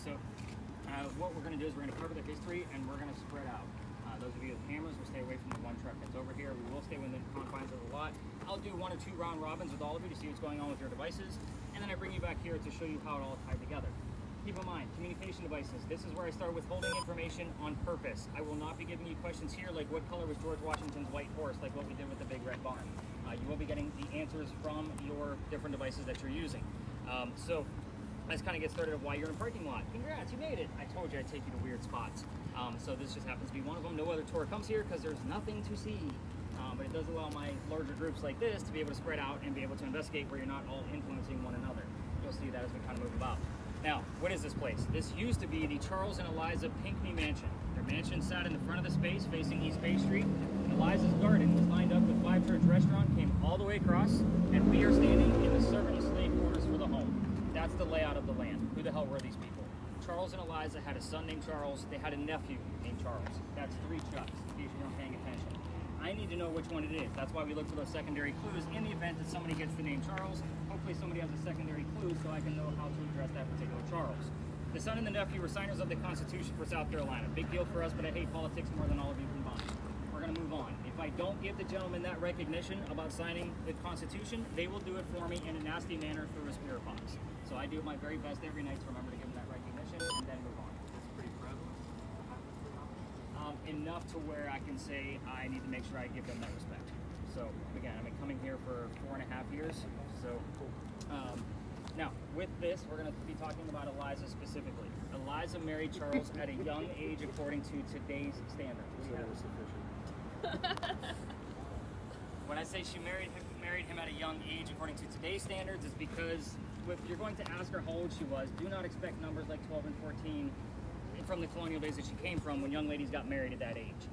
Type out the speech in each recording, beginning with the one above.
So what we're going to do is we're going to cover the history and we're going to spread out. Those of you with cameras will stay away from the one truck that's over here. We will stay within the confines of the lot. I'll do 1 or 2 round robins with all of you to see what's going on with your devices, and then I bring you back here to show you how it all tied together. Keep in mind, communication devices. This is where I start withholding information on purpose. I will not be giving you questions here like what color was George Washington's white horse, like what we did with the big red barn. You will be getting the answers from your different devices that you're using. So let's kind of get started of why you're in a parking lot. Congrats, you made it. I told you I'd take you to weird spots. So this just happens to be one of them. No other tour comes here because there's nothing to see. But it does allow my larger groups like this to be able to spread out and be able to investigate where you're not all influencing one another. You'll see that as we kind of move about. Now, what is this place? This used to be the Charles and Eliza Pinckney Mansion. Their mansion sat in the front of the space facing East Bay Street. Eliza's garden was lined up with Five Church Restaurant, came all the way across, and we are standing in the servant and slave quarters for the home. That's the layout of the land. Who the hell were these people? Charles and Eliza had a son named Charles. They had a nephew named Charles. That's 3 Chucks, in case you're not paying attention. I need to know which one it is. That's why we look for those secondary clues in the event that somebody gets the name Charles. Hopefully somebody has a secondary clue so I can know how to address that particular Charles. The son and the nephew were signers of the Constitution for South Carolina. Big deal for us, but I hate politics more than all of you combined. We're going to move on. If I don't give the gentleman that recognition about signing the Constitution, they will do it for me in a nasty manner through a spirit box. So I do my very best every night to remember to give them that recognition and then move on. It's pretty prevalent. Enough to where I can say I need to make sure I give them that respect. So again, I've been coming here for 4.5 years. So now with this, we're going to be talking about Eliza specifically. Eliza married Charles at a young age according to today's standards. When I say she married him at a young age according to today's standards, is because if you're going to ask her how old she was, do not expect numbers like 12 and 14 from the colonial days that she came from when young ladies got married at that age.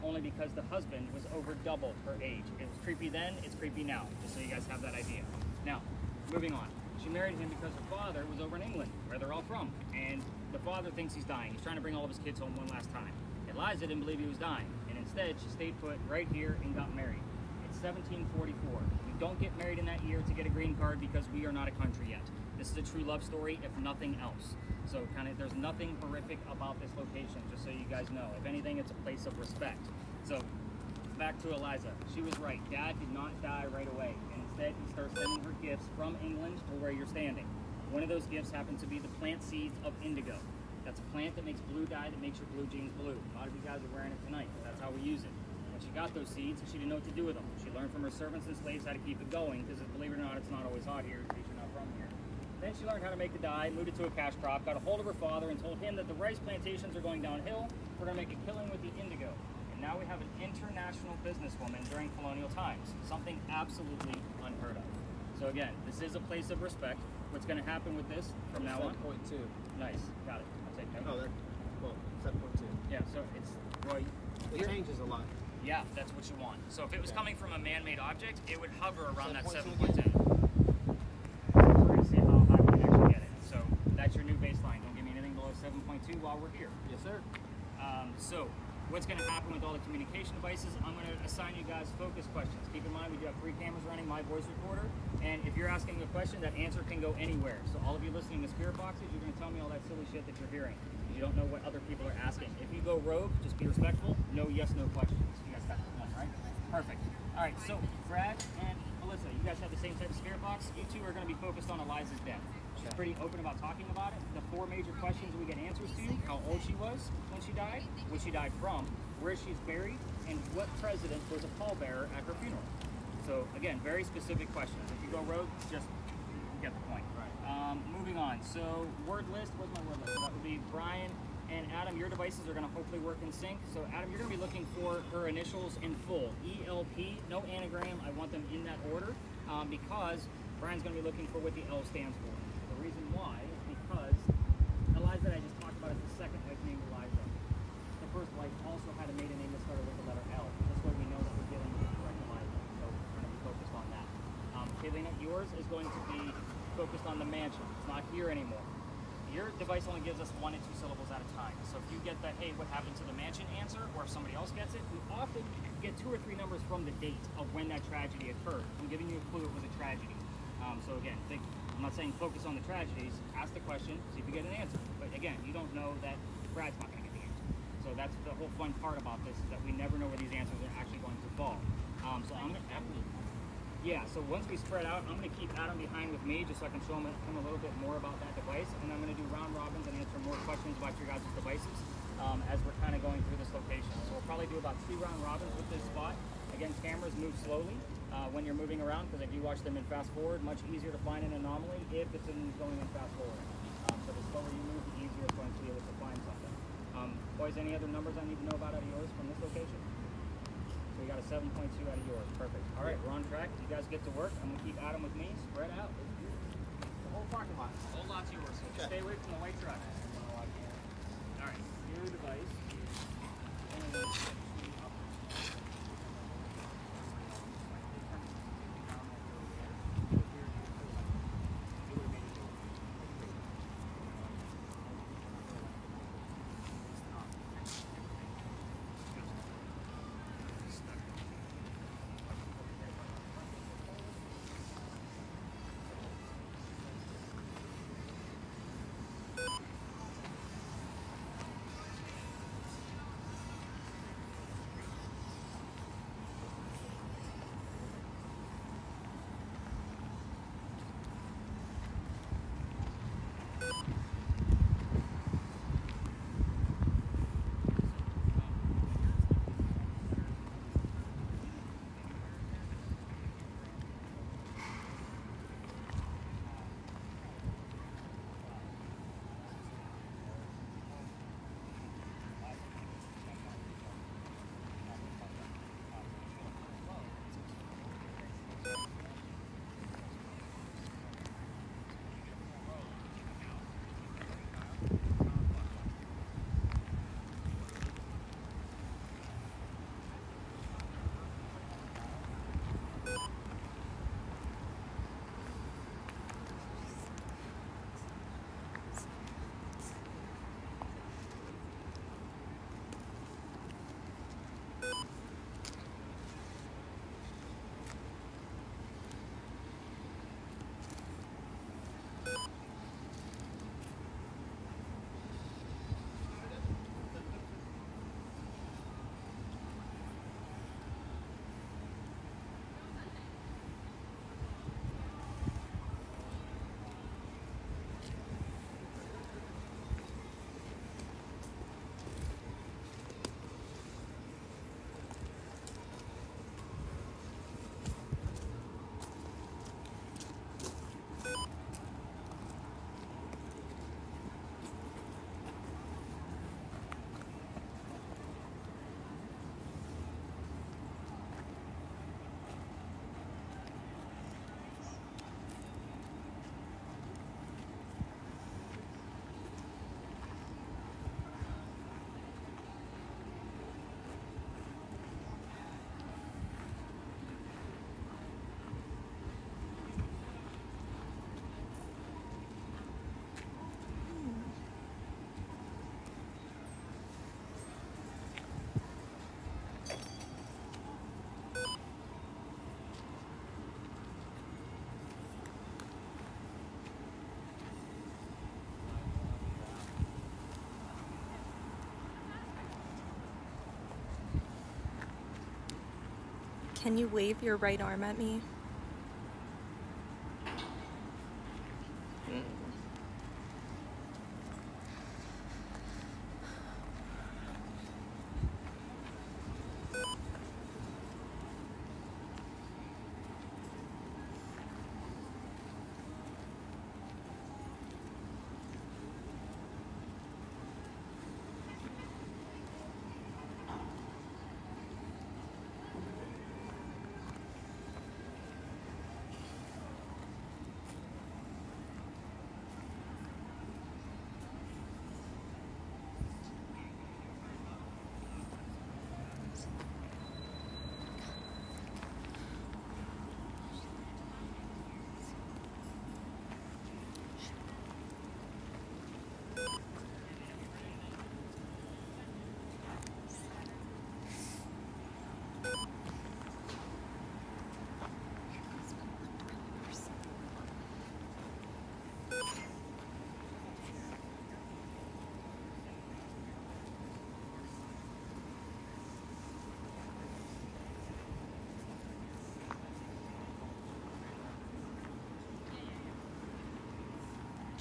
Only because the husband was over double her age. It was creepy then, it's creepy now, just so you guys have that idea. Now, moving on. She married him because her father was over in England, where they're all from, and the father thinks he's dying. He's trying to bring all of his kids home one last time. Eliza didn't believe he was dying, and instead she stayed put right here and got married. It's 1744. You don't get married in that year to get a green card because we are not a country yet. This is a true love story, if nothing else. So there's nothing horrific about this location, just so you guys know. If anything, it's a place of respect. So back to Eliza. She was right. Dad did not die right away. And instead, he starts sending her gifts from England to where you're standing. One of those gifts happened to be the plant seeds of indigo. That's a plant that makes blue dye that makes your blue jeans blue. A lot of you guys are wearing it tonight. That's how we use it. When she got those seeds, she didn't know what to do with them. She learned from her servants and slaves how to keep it going, because believe it or not, it's not always hot here in case you're not from here. Then she learned how to make the dye, moved it to a cash crop, got a hold of her father and told him that the rice plantations are going downhill. We're going to make a killing with the indigo. And now we have an international businesswoman during colonial times, something absolutely unheard of. So again, this is a place of respect. What's going to happen with this from now on? 7.2. Nice, got it. I'll take that. Oh, well, 7.2. Yeah, so it's, well, it changes a lot. Yeah, that's what you want. So if it was coming from a man-made object, it would hover around that 7.2. 7.2. We're going to see how high we actually get it. So that's your new baseline. Don't give me anything below 7.2 while we're here. Yes, sir. So what's going to happen with all the communication devices, I'm going to assign you guys focus questions. Keep in mind we do have 3 cameras running, my voice recorder, and if you're asking a question, that answer can go anywhere. So all of you listening to spirit boxes, you're going to tell me all that silly shit that you're hearing. You don't know what other people are asking. If you go rogue, just be respectful. No yes, no questions. You guys got this one, right? Perfect. All right, so Brad and Melissa, you guys have the same type of spirit box. You two are going to be focused on Eliza's death. She's pretty open about talking about it. The 4 major questions we get answers to: how old she was when she died, what she died from, where she's buried, and what president was a pallbearer at her funeral. So again, very specific questions. If you go rogue, just get the point. Right. Moving on. So word list. What's my word list? That would be Brian and Adam. Your devices are going to hopefully work in sync. So Adam, you're going to be looking for her initials in full. ELP. No anagram. I want them in that order because Brian's going to be looking for what the L stands for. The reason why is because Eliza that I just talked about is the second wife named Eliza. The first wife also had a maiden name that started with the letter L. This way we know that we're dealing with the correct Eliza. So we're going to be focused on that. Kaylina, yours is going to be focused on the mansion. It's not here anymore. Your device only gives us 1 and 2 syllables at a time. So if you get the, hey, what happened to the mansion answer, or if somebody else gets it, we often get 2 or 3 numbers from the date of when that tragedy occurred. I'm giving you a clue it was a tragedy. So again, I'm not saying focus on the tragedies, ask the question, see if you get an answer. But again, you don't know that Brad's not going to get the answer. So that's the whole fun part about this, is that we never know where these answers are actually going to fall. So I'm going to... Yeah, so once we spread out, I'm going to keep Adam behind with me just so I can show him a little bit more about that device. And I'm going to do round robins and answer more questions about your guys' devices as we're kind of going through this location. So we'll probably do about 2 round robins with this spot. Again, cameras move slowly when you're moving around, because if you watch them in fast forward, much easier to find an anomaly if it's going in fast forward. So the slower you move, the easier it's going to be able to find something. Boys, any other numbers I need to know about out of yours from this location? We got a 7.2 out of yours. Perfect. All right, we're on track. You guys get to work. I'm going to keep Adam with me. Spread out. The whole parking lot. The whole lot's yours. Okay. Stay away from the white truck. All right, your device. Can you wave your right arm at me?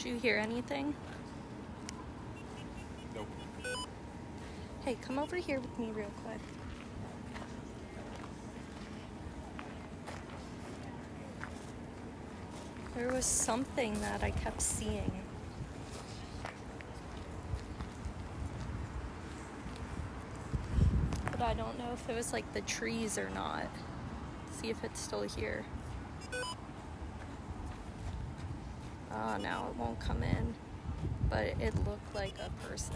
Did you hear anything? Nope. Hey, come over here with me real quick. There was something that I kept seeing. But I don't know if it was like the trees or not. See if it's still here. Oh, now it won't come in. But it looked like a person.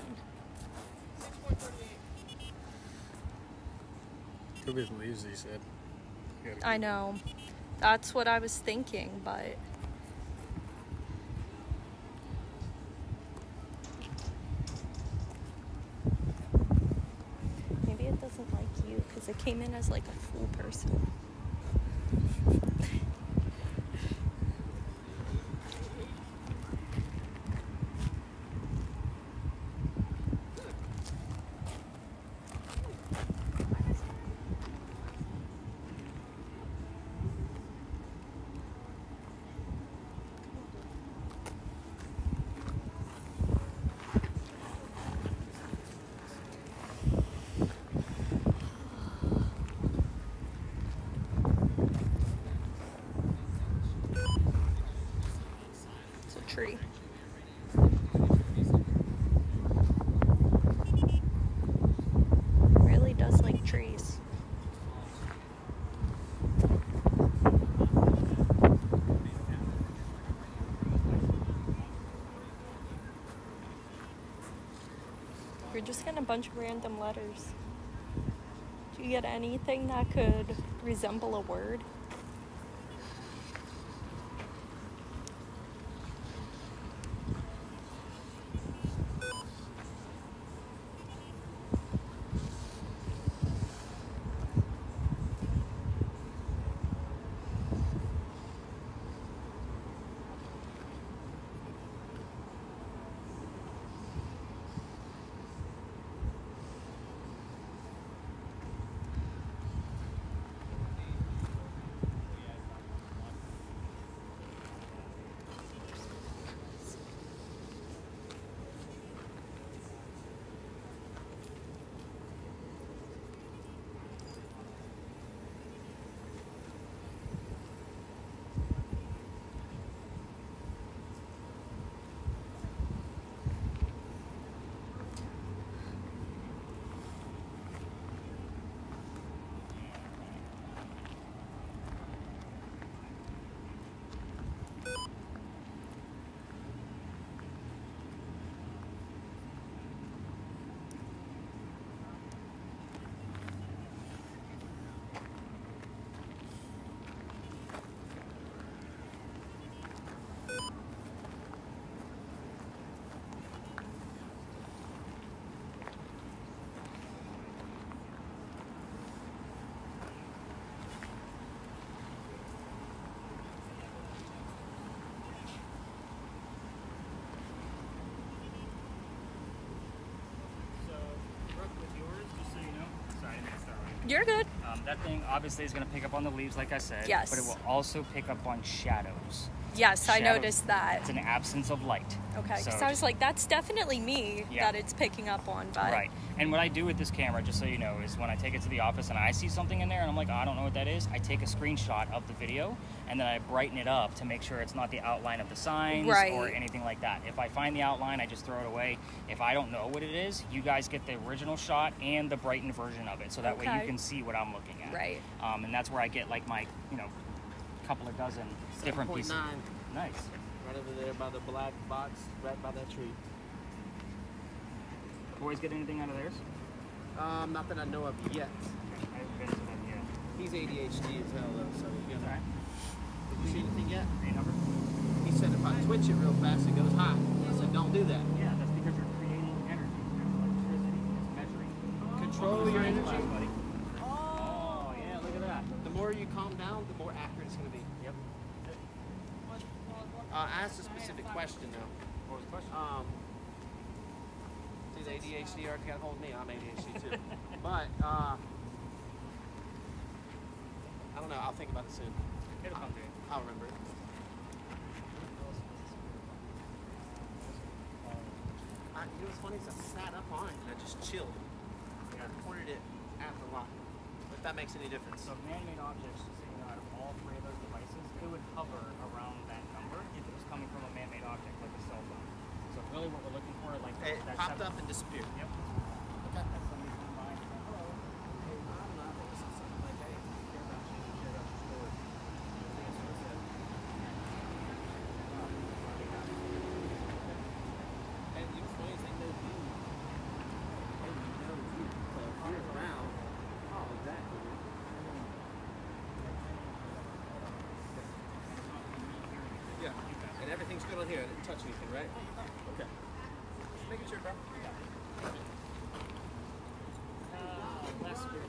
Could be the leaves, he said. I know. That's what I was thinking, but... maybe it doesn't like you, because it came in as like a full person. Tree. Really does like trees. You're just getting a bunch of random letters. Do you get anything that could resemble a word? You're good. That thing obviously is going to pick up on the leaves, like I said. Yes. But it will also pick up on shadows. Yes, I noticed that. It's an absence of light. Okay, because So I was like, that's definitely me Yeah. that it's picking up on. But Right. And what I do with this camera, just so you know, is when I take it to the office and I see something in there and I'm like, oh, I don't know what that is, I take a screenshot of the video and then I brighten it up to make sure it's not the outline of the signs Right. or anything like that. If I find the outline, I just throw it away. If I don't know what it is, you guys get the original shot and the brightened version of it, so that way Okay. you can see what I'm looking at. Right. And that's where I get like my, couple of dozen different pieces. 7.9. Nice. Right over there by the black box, right by that tree. Boys get anything out of theirs? Not that I know of yet. I haven't been to them yet. He's ADHD as hell though, so you know. Alright. Did you see anything yet? Green number? He said if I twitch it real fast, it goes high. I said don't do that. Yeah, that's because you're creating energy. There's electricity. It's measuring. Control your Science energy. class, buddy. Oh, yeah, look at that. The more you calm down, the more accurate it's going to be. Yep. I asked a specific question though. What was the question? See, the ADHD already got hold of me. I'm ADHD too. But I don't know. I'll think about it soon. It'll come to you. I'll remember it. it was funny is I sat up on it and I just chilled. And I pointed it at the line. If that makes any difference. So man-made objects, just so you know, out of all three of those devices, it would hover around that number if it was coming from a man-made object like a cell phone. So really what we're looking for, like It that popped up and disappeared. Yep. Okay. That's somebody come by and say, hello. Hey, I don't know. I think this is something like, hey, care about you, care about your story. I think that's what I said. And the employees, they know you. They know you. So if you're around, oh, exactly. Yeah. And everything's good on here. I didn't touch anything, right? Okay. Just making sure, bro. Last year.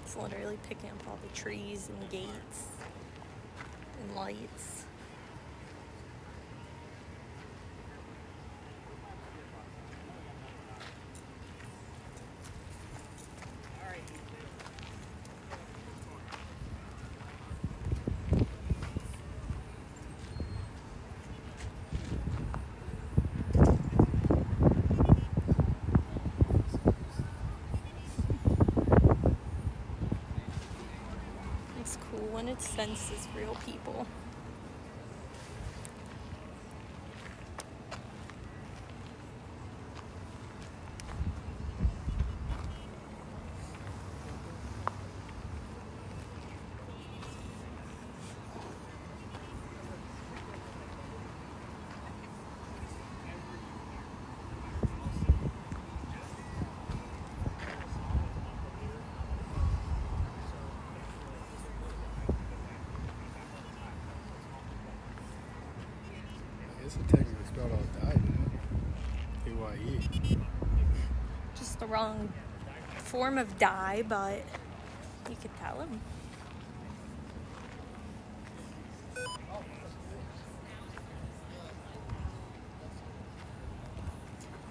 It's literally picking up all the trees and gates and lights. It's cool when it senses real people. I guess it technically spelled out dye, didn't it? A-Y-E. Just the wrong form of dye, but you could tell him.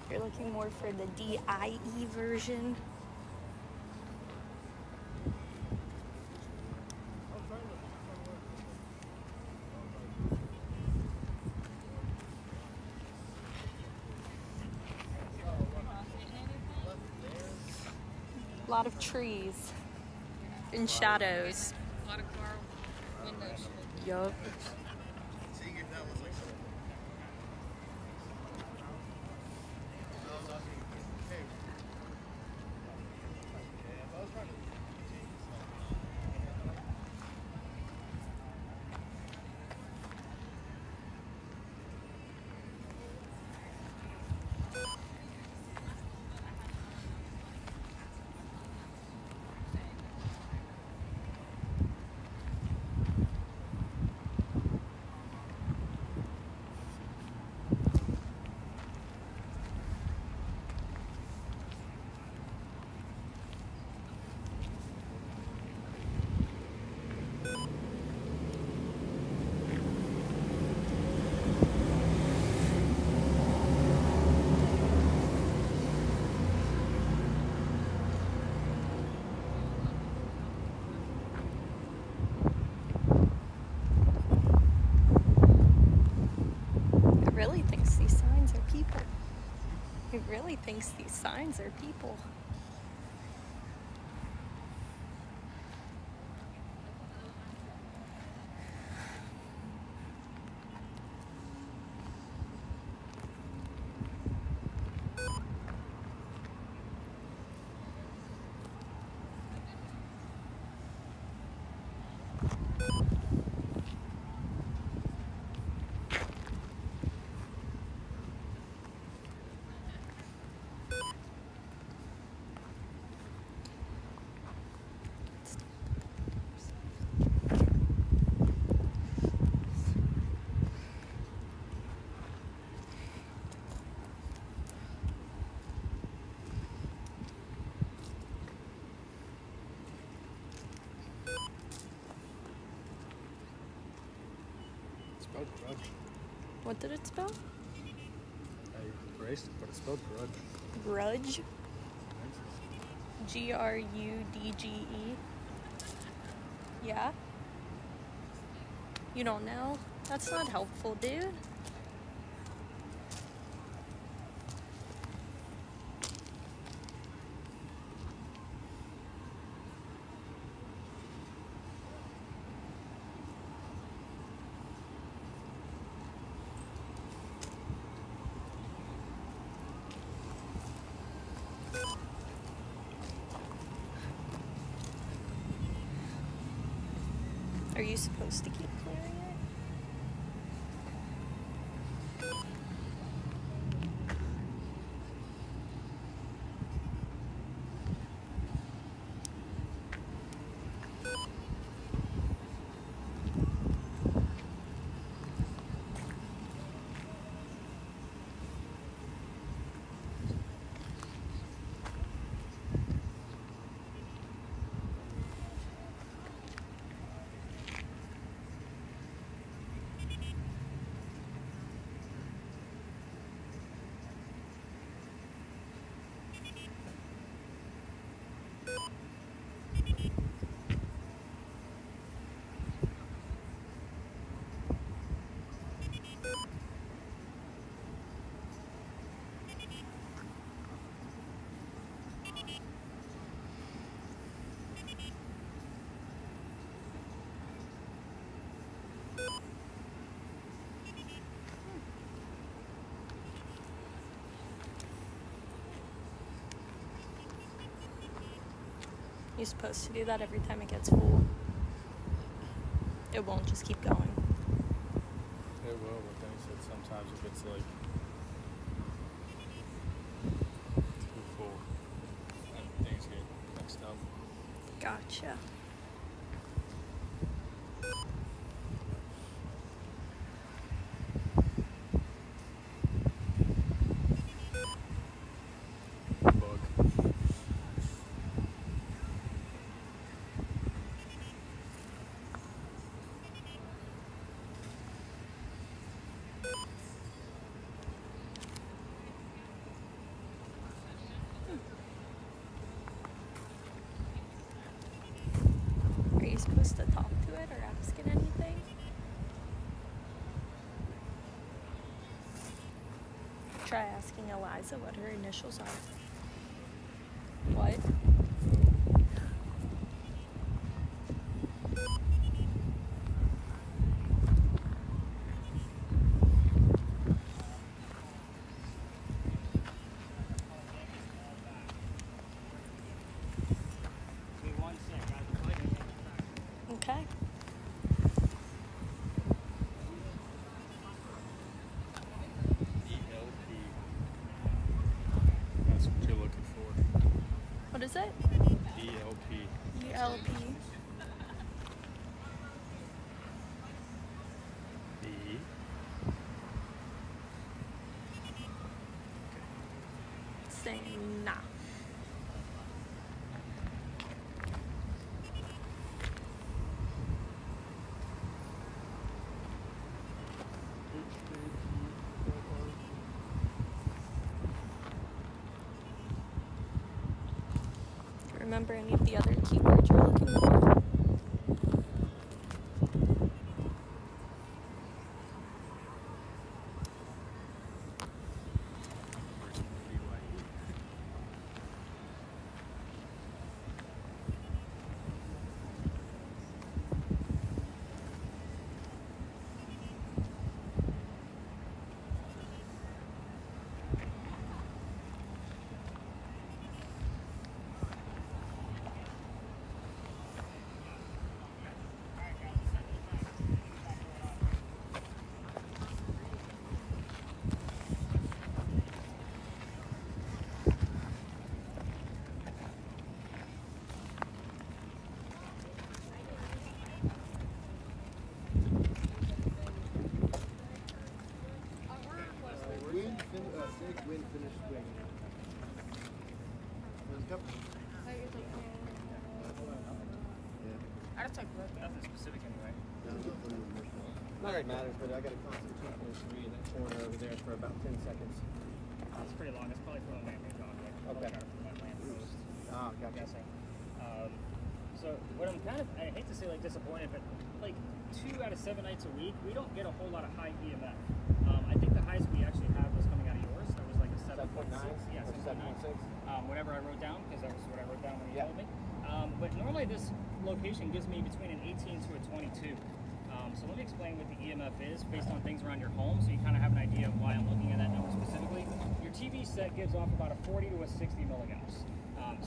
You're looking more for the D-I-E version. A lot of trees and shadows. A lot of car windows. Yup. He really thinks these signs are people. What did it spell? I erased it, but it's spelled grudge. Grudge? Grudge? Yeah? You don't know? That's not helpful, dude. Are you supposed to keep clearing it? You're supposed to do that every time it gets full. It won't just keep going. It will, but then he said sometimes it gets like too full and things get mixed up. Gotcha. Bug. Are you supposed to talk to it or ask it anything? Try asking Eliza what her initials are. What? Give me 1 sec, guys. We'll play it. Okay. ELP. That's what you're looking for. What is it? ELP. ELP. E. Saying nah. Remember any of the other keywords you're looking for? Wind finish swing. I just took Nothing specific anyway. Not that it matters, but I got a constant 2.3 in that corner over there for about 10 seconds. It's pretty long. It's probably from a man-made dog. Okay. From that lamppost. Ah, I'm gotcha. guessing. So what I'm kind of, I hate to say like disappointed, but like 2 out of 7 nights a week, we don't get a whole lot of high EMF. I think the highest we actually had was coming out of yours. That was like a 7.9. Yeah, 7.9. Whatever I wrote down, because that was what I wrote down when you told me. But normally this location gives me between an 18 to a 22. So let me explain what the EMF is based on things around your home, so you kind of have an idea of why I'm looking at that number specifically. Your TV set gives off about a 40 to a 60 milligauss.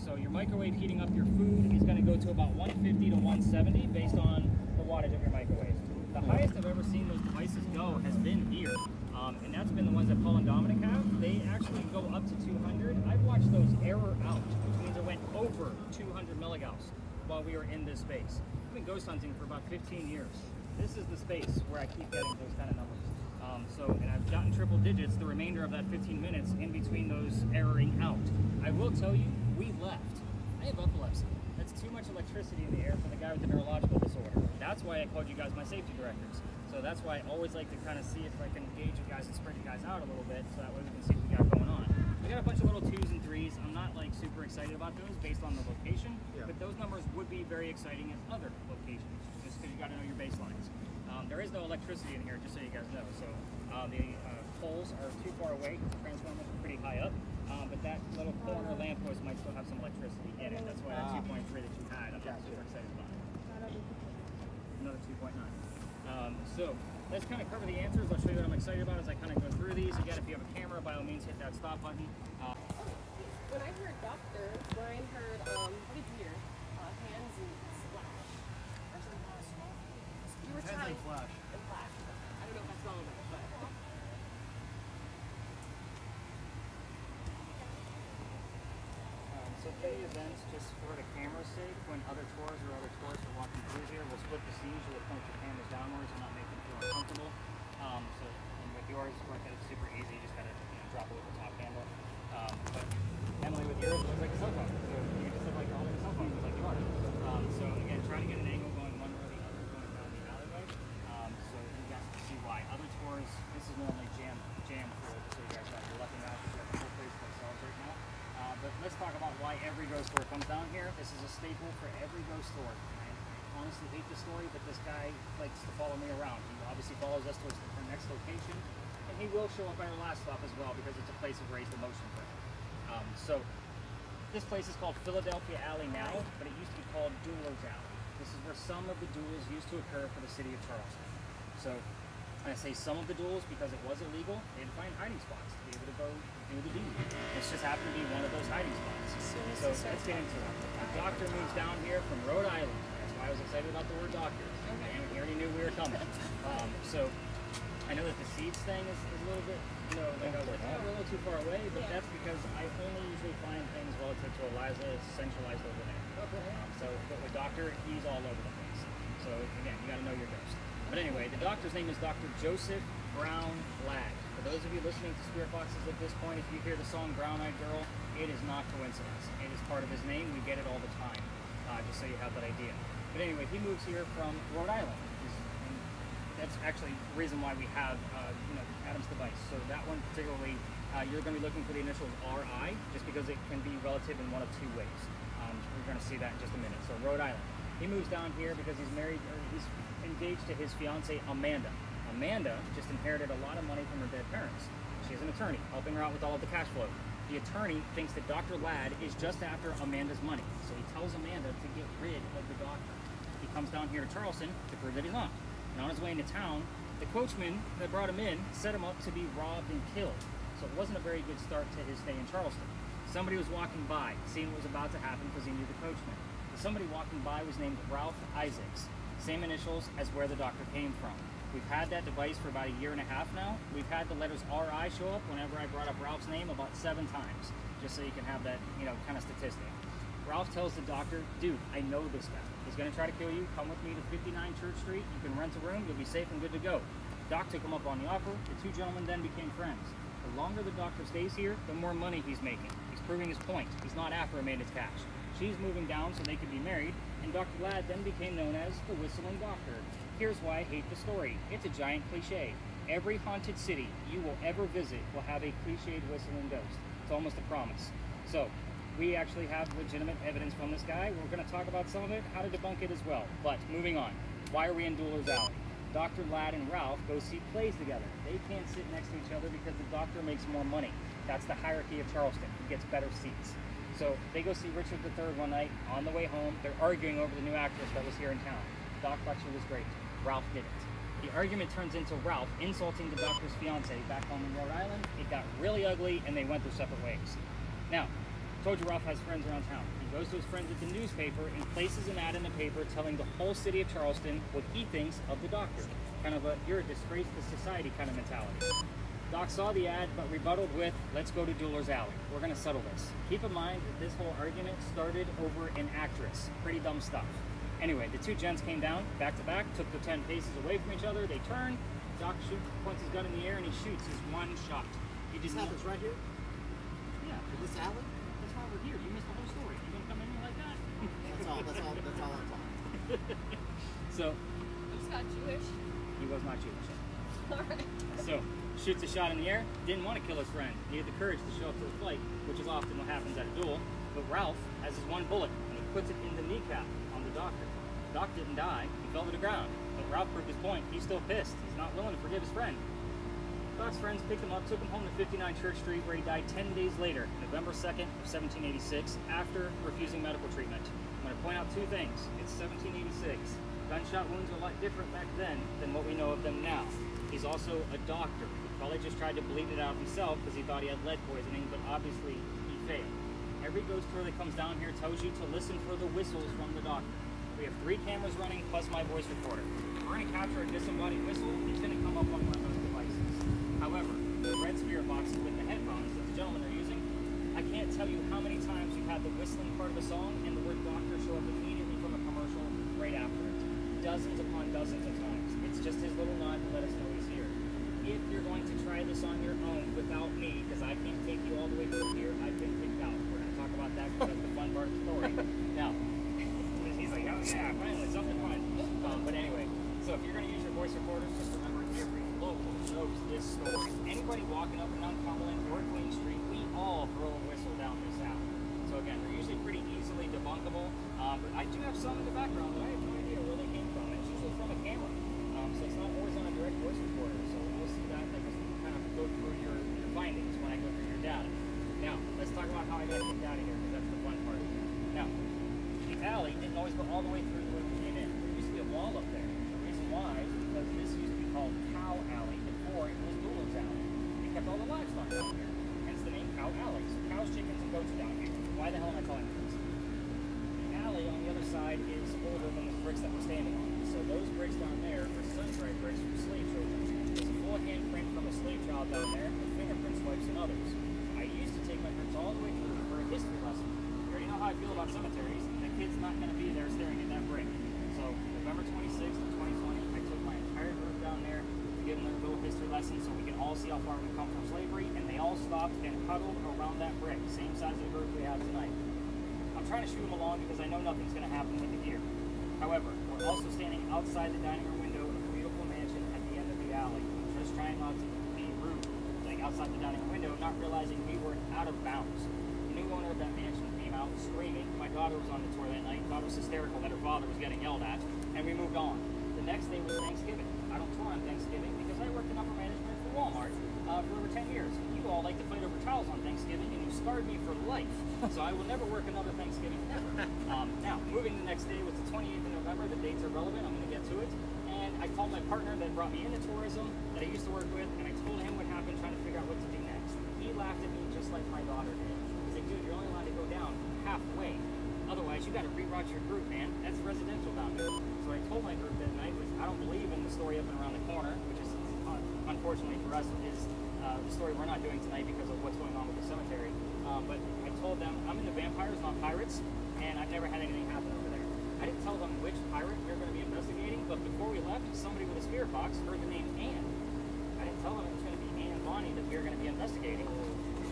So your microwave heating up your food is going to go to about 150 to 170 based on the wattage of your microwave. The highest I've ever seen those devices go has been here, and that's been the ones that Paul and Dominic have. They actually go up to 200. I've watched those error out, which means it went over 200 milligauss while we were in this space. I've been ghost hunting for about 15 years. This is the space where I keep getting those kind of numbers. And I've gotten triple digits the remainder of that 15 minutes in between those erroring out. I will tell you, we left. I have epilepsy. That's too much electricity in the air for the guy with the neurological disorder. That's why I called you guys my safety directors. So that's why I always like to kind of see if I can engage you guys and spread you guys out a little bit, so that way we can see what we got going on. We got a bunch of little 2s and 3s. I'm not like super excited about those based on the location, but those numbers would be very exciting in other locations, just because you got to know your baselines. There is no electricity in here, just so you guys know. So the poles are too far away because the transformers are pretty high up. But that little corner lamppost might still have some electricity in it. That's why that 2.3 that you had, I'm not super excited about it. Another 2.9. So let's kind of cover the answers. I'll show you what I'm excited about as I kind of go through these. Again, if you have a camera, by all means hit that stop button. When I heard doctor, Brian heard, what did you hear? Hands and splash. Or something. You were trying. Flash. And flash. I don't know if that's relevant, but. So for the events, just for the camera's sake, when other tours or other tourists are walking through here, we'll split the scenes. You'll point your cameras downwards and not make them feel uncomfortable. And with yours, it's super easy. You just gotta drop it with the top handle. But Emily, with yours, it looks like a cell phone. So you just look like you're holding a cell phone, just like you are. So again, try to get an angle going one way or the other, going down the alleyway. So you guys can see why. Other tours, this is normally jam full, just so you guys know. You're lucky enough to have the whole place to ourselves right now. But let's talk about why every ghost store comes down here. This is a staple for every ghost store. I honestly hate this story, but this guy likes to follow me around. He obviously follows us to our next location, and he will show up at our last stop as well because it's a place of raised emotion for him. So this place is called Philadelphia Alley now, but it used to be called Duelers Alley. This is where some of the duels used to occur for the city of Charleston. So I say some of the duels because it was illegal. They had to find hiding spots to be able to go do the deed. This just happened to be one of those hiding spots. So let's get into it. The doctor moves down here from Rhode Island. That's why I was excited about the word doctor. And he already knew we were coming. So I know that the seeds thing is a little bit, like I was like, oh, we're a little too far away, but that's because I only usually find things relative to Eliza centralized over there. But with Doctor, he's all over the place. So again, you got to know your ghost. But anyway, the doctor's name is Dr. Joseph Brown Ladd. For those of you listening to Spirit Boxes at this point, if you hear the song Brown Eyed Girl, it is not coincidence. It is part of his name. We get it all the time, just so you have that idea. But anyway, he moves here from Rhode Island. And that's actually the reason why we have Adam's device. So that one particularly, you're going to be looking for the initials RI, just because it can be relative in one of two ways. We're going to see that in just a minute. So Rhode Island. He moves down here because he's married, or he's engaged to his fiancée Amanda. Amanda just inherited a lot of money from her dead parents. She's an attorney, helping her out with all of the cash flow. The attorney thinks that Dr. Ladd is just after Amanda's money, so he tells Amanda to get rid of the doctor. He comes down here to Charleston to prove that he's not. And on his way into town, the coachman that brought him in set him up to be robbed and killed. So it wasn't a very good start to his stay in Charleston. Somebody was walking by, seeing what was about to happen because he knew the coachman. Somebody walking by was named Ralph Isaacs, same initials as where the doctor came from. We've had that device for about 1.5 years now. We've had the letters RI show up whenever I brought up Ralph's name about 7 times, just so you can have that, kind of statistic. Ralph tells the doctor, dude, I know this guy. He's gonna try to kill you. Come with me to 59 Church Street. You can rent a room. You'll be safe and good to go. Doc took him up on the offer. The two gentlemen then became friends. The longer the doctor stays here, the more money he's making. He's proving his point. He's not after Amanda's cash. She's moving down so they could be married, and Dr. Ladd then became known as the Whistling Doctor. Here's why I hate the story. It's a giant cliche. Every haunted city you will ever visit will have a cliched whistling ghost. It's almost a promise. So, we actually have legitimate evidence from this guy. We're going to talk about some of it, how to debunk it as well. But, moving on. Why are we in Dueler's Alley? Dr. Ladd and Ralph go see plays together. They can't sit next to each other because the doctor makes more money. That's the hierarchy of Charleston. He gets better seats. So they go see Richard III one night. On the way home, they're arguing over the new actress that was here in town. Doc thought she was great. Ralph didn't. The argument turns into Ralph insulting the doctor's fiance back home in Rhode Island. It got really ugly, and they went their separate ways. Now, I told you Ralph has friends around town. He goes to his friends at the newspaper and places an ad in the paper telling the whole city of Charleston what he thinks of the doctor. Kind of a, you're a disgrace to society kind of mentality. Doc saw the ad, but rebutted with, let's go to Dueler's Alley. We're going to settle this. Keep in mind that this whole argument started over an actress. Pretty dumb stuff. Anyway, the two gents came down, back to back, took the 10 paces away from each other. They turn. Doc points his gun in the air, and he shoots his one shot. He This happens right here? Yeah. In this alley? That's why we're here. You missed the whole story. You gonna come in here like that? That's all I'm talking. So, He's not Jewish. he was not Jewish. Alright. So, shoots a shot in the air, didn't want to kill his friend. He had the courage to show up to the fight, which is often what happens at a duel. But Ralph has his one bullet, and he puts it in the kneecap on the doctor. Doc didn't die, he fell to the ground. But Ralph proved his point. He's still pissed. He's not willing to forgive his friend. Doc's friends picked him up, took him home to 59 Church Street, where he died 10 days later, November 2nd of 1786, after refusing medical treatment. I'm going to point out two things. It's 1786. Gunshot wounds are a lot different back then than what we know of them now. He's also a doctor. He probably just tried to bleed it out himself because he thought he had lead poisoning, but obviously he failed. Every ghost tour that comes down here tells you to listen for the whistles from the doctor. We have 3 cameras running plus my voice recorder. We're going to capture a disembodied whistle. It's going to come up on one of those devices. However, the red spirit boxes with the headphones that the gentlemen are using, I can't tell you how many times you've had the whistling part of a song and the word doctor show up immediately from a commercial right after it. Dozens upon dozens of times. It's just his little nod to let us know he's here. If you're going to try this on your own without me, because I can't take you all the way through here, I've been kicked out. We're going to talk about that because that's the fun part of the story. Now, he's like, oh yeah, finally, something fun. But anyway, so if you're going to use your voice recorders, just remember every local knows this story. Anybody walking up and down Cumberland or Queen Street, we all throw a whistle down this alley. So again, they're usually pretty easily debunkable, but I do have some in the background that I have no idea where they came from. It's usually from a camera, so it's not always on a direct voice recorder. So we'll see that. Like, kind of go through your findings when I go through your data. Now, let's talk about how I got kicked out of here, because that's the fun part. Now, the alley didn't always go all the way through when we came in. There used to be a wall up there. The reason why is because this used to be called Cow Alley before it was Dueler's Alley. They kept all the livestock down here, hence the name Cow Alley. So cows, chickens, and goats are down here. Why the hell am I calling it this? The alley on the other side is older than the bricks that we're standing on. So those bricks down there are sun-dried bricks from slave children. There's a full handprint from a slave child down there, with fingerprint swipes and others. I used to take my friends all the way through for a history lesson. You already know how I feel about cemeteries. The kid's not going to be there staring at that brick. So November 26th of 2020, I took my entire group down there to give them their little history lesson so we can all see how far we've come from slavery, and they all stopped and huddled around that brick, same size of the group we have tonight. I'm trying to shoot them along because I know nothing's going to happen with the gear. However, we're also standing outside the dining room window of a beautiful mansion at the end of the alley. I'm just trying not to be rude, like outside the dining room window, not realizing we were out of bounds. The new owner of that mansion came out screaming. My daughter was on the tour that night, thought it was hysterical that her father was getting yelled at, and we moved on. The next day was Thanksgiving. I don't tour on Thanksgiving because I worked in upper management for Walmart for over 10 years. You all like to fight over towels on Thanksgiving, and you scarred me for life. So I will never work another Thanksgiving ever. Now, moving the next day was the 28th of November. The dates are relevant. I'm going to get to it. And I called my partner that brought me into tourism that I used to work with, and I told him what happened, trying to figure out what to do next. He laughed at me just like my daughter did. He's like, dude, you're only allowed to go down halfway. Otherwise, you got to reroute your group, man. That's residential down there. So I told my group that night, which I don't believe in the story up and around the corner, which is, unfortunately for us, is the story we're not doing tonight because of what's going on with the cemetery. But I told them, I'm into vampires, not pirates, and I've never had anything happen over there. I didn't tell them which pirate we were going to be investigating, but before we left, somebody with a spirit box heard the name Anne. I didn't tell them it was going to be Anne's Bonnie that we were going to be investigating.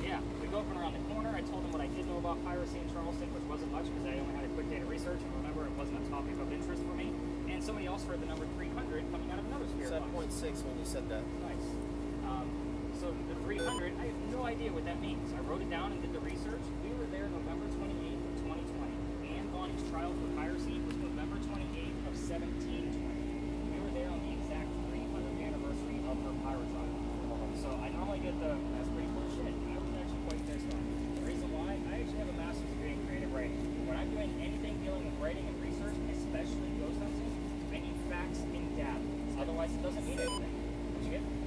Yeah, we go up and around the corner. I told them what I did know about piracy in Charleston, which wasn't much because I only had a quick day to research. And remember, it wasn't a topic of interest for me. And somebody else heard the number 300 coming out of another spirit box. 7.6 when you said that. Nice. So the 300, I have no idea what that means. I wrote it down and did the research. We were there November 28th of 2020. Anne Bonny's trial for piracy was November 28th of 1720. We were there on the exact 300th anniversary of her pirate trial. So I normally get the, that's pretty cool shit. I was actually quite pissed off. The reason why, I actually have a master's degree in creative writing. When I'm doing anything dealing with writing and research, especially ghost hunting, I need facts and data. Otherwise, it doesn't mean anything. Did you get it?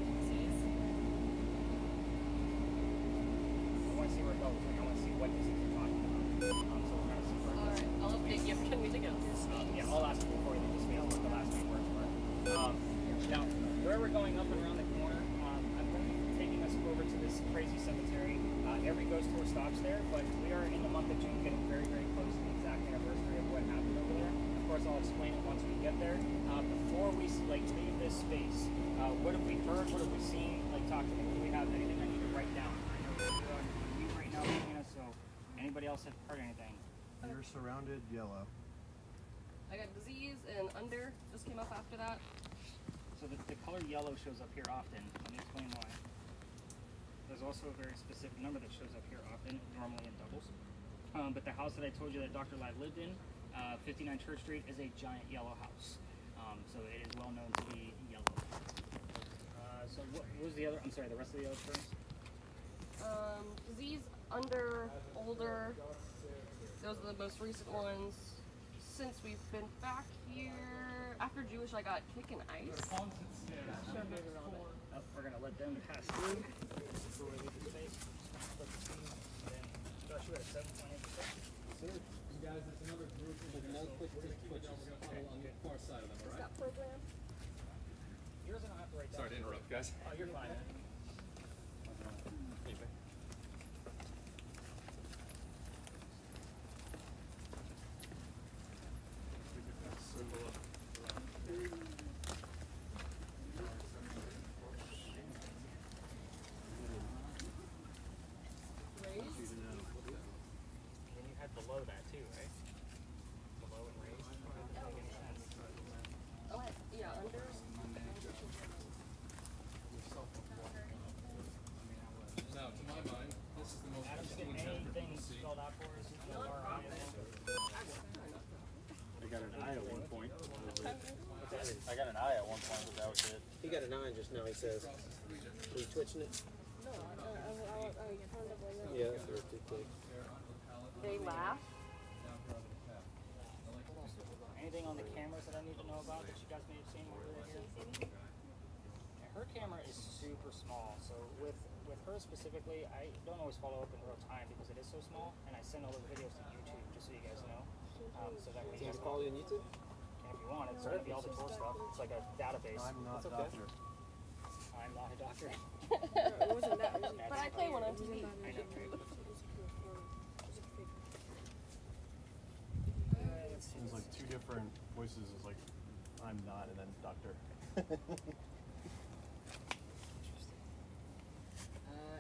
I want to see where it goes. Like, I want to see what disease you're talking about. So we're going to see where it goes. Alright, I'll update you if you need to go. Yeah, I'll ask you before you leave the space what the last few words were. Now, where we're going up and around the corner, I'm going to be taking us over to this crazy cemetery. Every ghost tour stops there, but we are in the month of June getting very, very close to the exact anniversary of what happened over there. Of course, I'll explain it once we get there. Before we leave this space, what have we heard? What have we seen? Like, talk to me. Do we have anything I need to write down? I know you're on mute right now, Kaylina, so anybody else have heard anything? You're surrounded yellow. I got disease and under, just came up after that. So the color yellow shows up here often. Let me explain why. There's also a very specific number that shows up here often, normally in doubles. But the house that I told you that Dr. Live lived in, 59 Church Street, is a giant yellow house. So it is well known to be yellow. So what was the other? I'm sorry, the rest of the other terms? Disease, under, older. Those are the most recent ones. Since we've been back here, after Jewish, I got kick and ice. Oh, we're gonna let them pass through. Before we leave the space. Josh, you had a 7.8%. Sir, you guys, there's another group with no quick twitches on the far side of them, Is alright? that program? Yours I don't have to write down. Sorry to interrupt, guys. Oh, you're fine. Raised? And you had below that too, right? Below and raised. Oh, yeah, under. Now, to my mind, this is the most Adam's pristine getting chapter anything you see. spelled out for us. I got an eye at one point. I got an eye at one point, but that was it. He got a 9 just now, he says. Are you twitching it? No, I turned it like that. Yeah, that's very too quick. They laugh. Anything on the cameras that I need to know about that you guys may have seen over here? Yeah, her camera is super small, so with her specifically, I don't always follow up in real time because it is so small, and I send all those videos to YouTube just so you guys know. So that way Can you you guys follow you on YouTube? can, if you want, it's going to be all the tour stuff. It's like a database. I'm not That's a okay. doctor. I'm not a doctor. It wasn't that. But I play one on TV. I know, right? There's like two different voices. It's like, I'm not, and then doctor.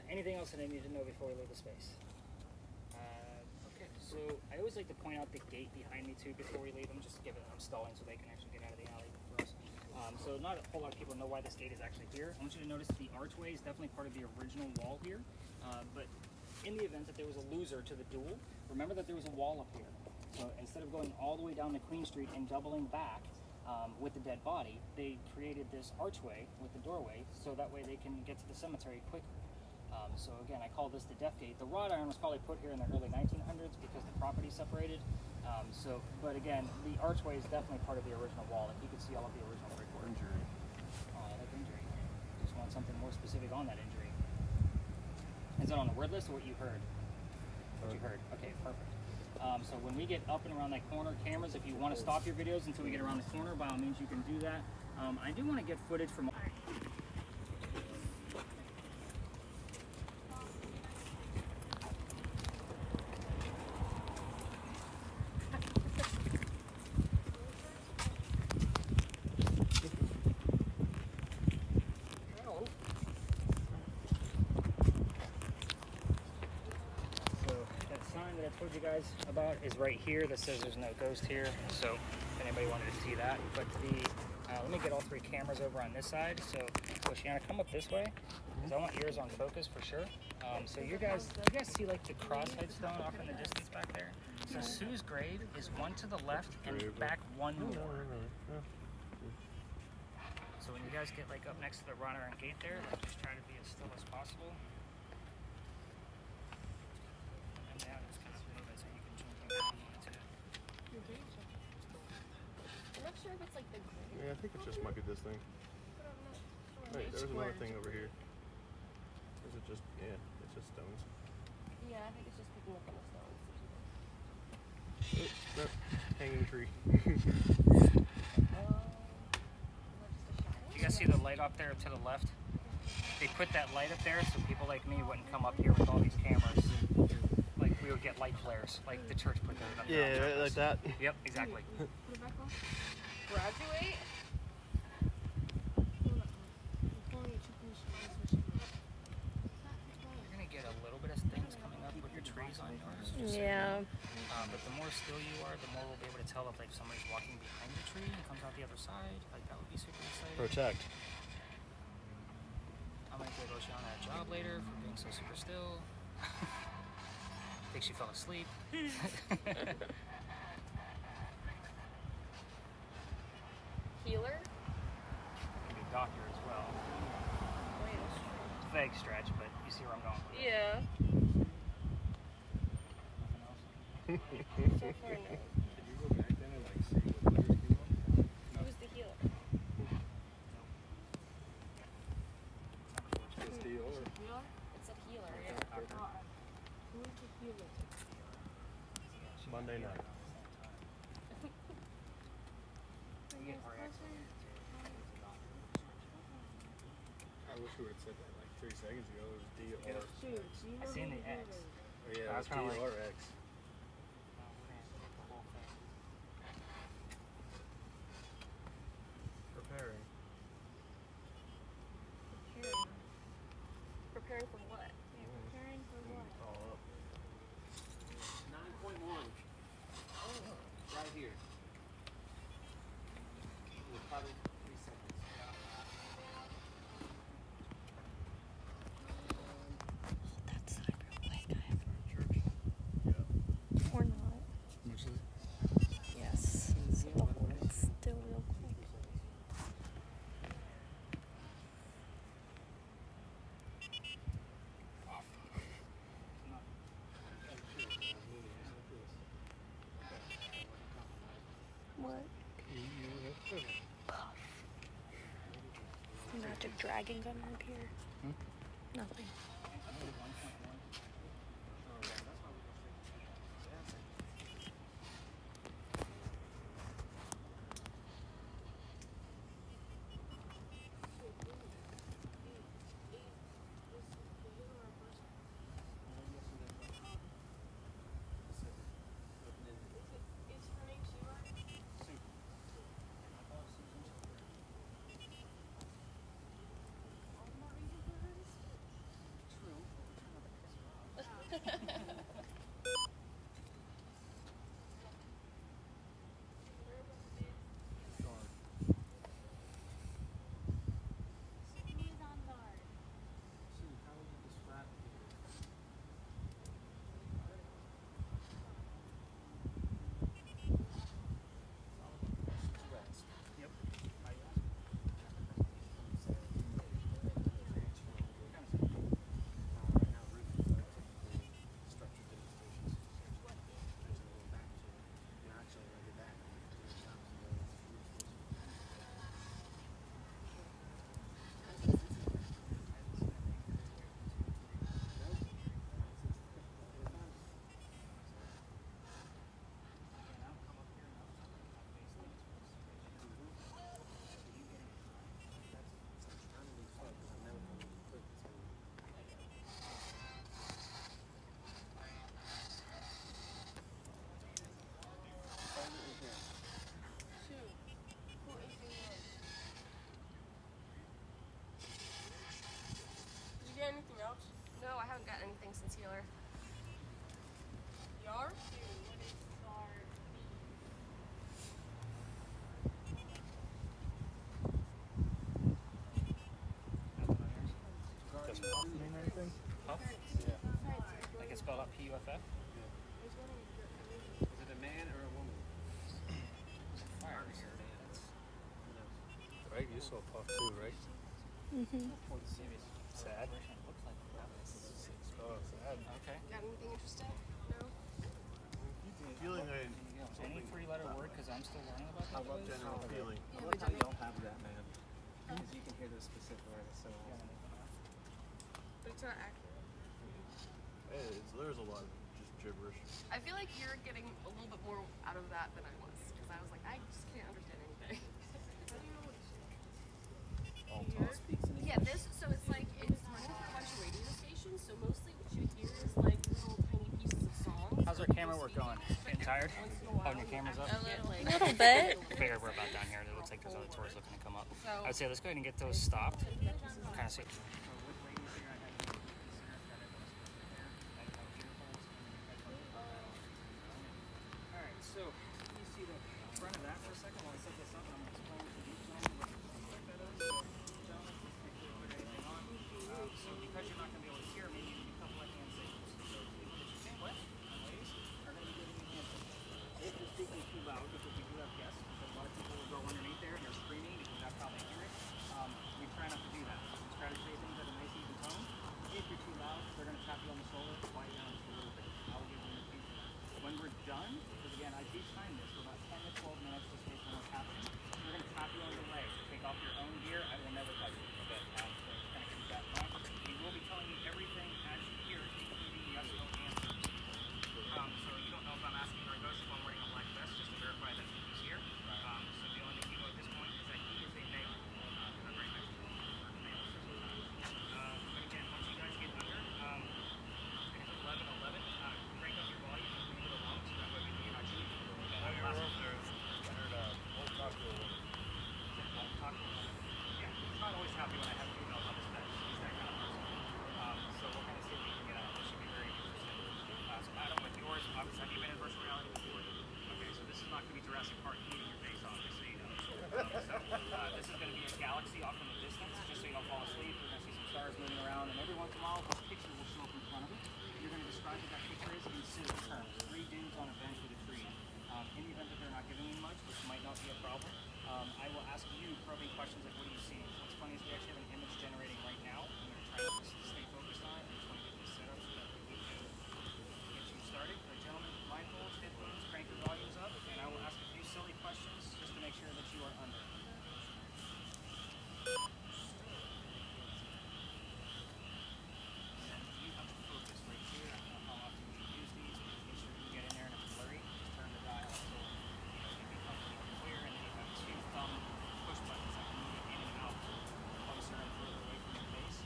Anything else that I need to know before we leave the space? Okay, so I always like to point out the gate behind me too before we leave them, just to give it, I'm stalling so they can actually get out of the alley for us. So not a whole lot of people know why this gate is actually here. I want you to notice the archway is definitely part of the original wall here, but in the event that there was a loser to the duel, remember that there was a wall up here. So instead of going all the way down to Queen Street and doubling back with the dead body, they created this archway with the doorway so that way they can get to the cemetery quicker. So again, I call this the death gate. The wrought iron was probably put here in the early 1900s because the property separated. But again, the archway is definitely part of the original wall. If you could see all of the original brickwork. Injury. Oh, I like injury. Just want something more specific on that injury. Is that on the word list or what you heard? What you heard? Okay, perfect. So when we get up and around that corner, cameras, if you want to stop your videos until we get around the corner, by all means you can do that. I do want to get footage from was about is right here that says there's no ghost here. So if anybody wanted to see that, but let me get all 3 cameras over on this side. So Oceana, come up this way, because I want yours on focus for sure. So you guys see like the cross-head stone off in the distance back there? So Sue's grave is 1 to the left and back 1 more. So when you guys get like up next to the runner and gate there, like, just try to be as still as possible. And now just kind of move it so you can jump in if you want to. I'm not sure if it's like the grave. Yeah, I think it just might be this thing. But I'm not sure. Wait, there was another thing over here. Is it just, yeah, it's just stones. Yeah, I think it's just picking up on the stones. Oh, no, hanging tree. You guys see the light up there to the left? They put that light up there so people like me wouldn't come up here with all these cameras. Like we would get light flares, like the church put those up there. Yeah, like that. Yep, exactly. Graduate? You're gonna get a little bit of things coming up with your trees on yours. Yeah. But the more still you are, the more we'll be able to tell if like somebody's walking behind the tree and comes out the other side. Like that would be super exciting. Protect. I'm gonna give Oceana a job later for being so super still. Think she fell asleep. Healer? Could be a doctor as well. Wait, It's a vague stretch, but you see where I'm going. yeah. So far, no. Did you go back then and like see what letters came up? Who's the healer? Just the or. It's a healer, yeah. Who's the healer? Monday night. I wish we would have said that like 3 seconds ago. It was DR. I seen the X. Oh yeah, I it was was kinda like- DRX. Preparing. Preparing for what? All up. 9.1. Right here. Probably 3 seconds. That side real quick. I have Church. or not. Usually. Yes. So the hold it still real quick. What? Puff. Magic dragon gun up here. Nothing. Sad. Spell out sad. Okay. Got anything interesting? No? Feeling a Any three-letter word, because I'm still learning about that. I love general feeling. I like how y'all have that, man. Because you can hear the specific word. It's so awesome. But it's not accurate. There's a lot of just gibberish. I feel like you're getting a little bit more out of that than I was. Because I was like, I just can't understand anything. All talk speaks in English. Yeah, so it's like, it's running through a bunch of radio stations, so mostly what you hear is like little tiny pieces of songs. How's our camera work going? Getting tired? Holding your cameras up? A little bit. I figure we're about down here. It looks like there's other tours looking to come up. I would say let's go ahead and get those stopped. Kind of see. Alright, so you see the front of that for a second while I set this up. I'm going to explain to you gentlemen what that is. Gentlemen, just make sure you put anything on. So because you're not going to be able to hear me, you need a couple of hand signals. So people that you can't with, and ladies, are going to be giving you hand signals. If you're speaking too loud, because we do have guests, because a lot of people will go underneath there and they're screaming because that's how they hear it. We try not to do that. We try to say things at a nice even tone. If you're too loud, they're going to tap you on the shoulder, quiet down just a little bit. I'll give you your feedback. When we're done, because again, I do time this for about 10 to 12 minutes just based on what's happening. We're going to tap you on the leg. Take off your own gear. I will never touch you. Okay, so kind of keep that in mind. We will be telling you everything as you hear it, including yes or no answers. So you don't know if I'm asking or ghost if I'm wearing a black vest, just to verify that he's here. So the only thing you know at this point is that he is a male. I'm right next to him. Male. But again, once you guys get under, I think it's 11:11. Crank up your volume and leave it alone so that way we know you're not cheating. Yeah, he's not always happy when I have females on his bed. He's that kind of person. So we're going to see if we can get out. This should be very interesting. So Adam, with yours, obviously, have you been in virtual reality before? Okay, so this is not going to be Jurassic Park eating your face off, just so you know. This is going to be a galaxy off in the distance, just so you don't fall asleep. You're going to see some stars moving around, and every once in a while, this picture will show up in front of it. You're going to describe what that picture is in simple terms. 3 dudes on a bench with a tree. In the event that they're not giving me much, which might not be a problem, I will ask you probing questions like, what do you see? What's funny is we actually have an image generating right now. I'm going to try to stay focused on it. I just want to get this set up so that we can get you started. But gentlemen, blindfolds, headphones, crank your volumes up, and I will ask a few silly questions just to make sure that you are under. And then you have to focus right here. I don't know how often you use these, but make sure you get in there and if it's blurry, just turn the dial so it becomes clear, and then you have 2 thumb push buttons that can move it in and out, closer and further away from your face,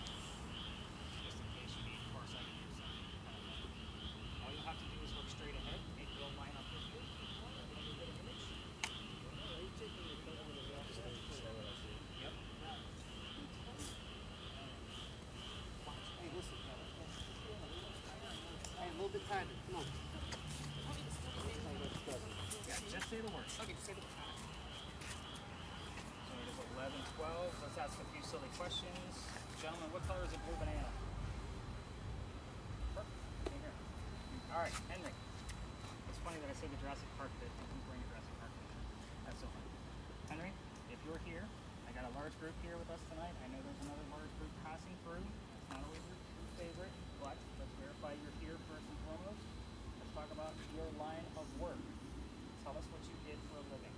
just in case you need far-sighted use. All you'll have to do is look straight ahead, make a little line up with you, Yep. Hey, listen. Hey, a little bit tighter. Come on. Yeah, just say the words. Okay, just say the word. So it is 11:12. Let's ask a few silly questions. Gentlemen, what color is a blue banana? Purple. Same here. All right, Henry. It's funny that I said the Jurassic Park bit. Who's wearing a Jurassic Park bit? That's so funny. Henry, if you're here, I got a large group here with us tonight. I know there's another large group passing through. It's not always your favorite, but let's verify you're here first and foremost. Let's talk about your line of work. Tell us what you did for a living.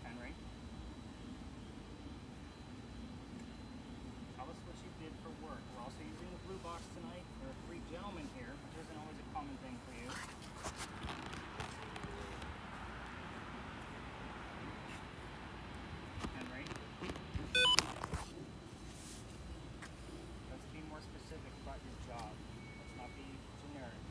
Henry? Tell us what you did for work. We're also using the blue box tonight. There are 3 gentlemen here, which isn't always a common thing for you. Henry? Let's be more specific about your job. Let's not be generic.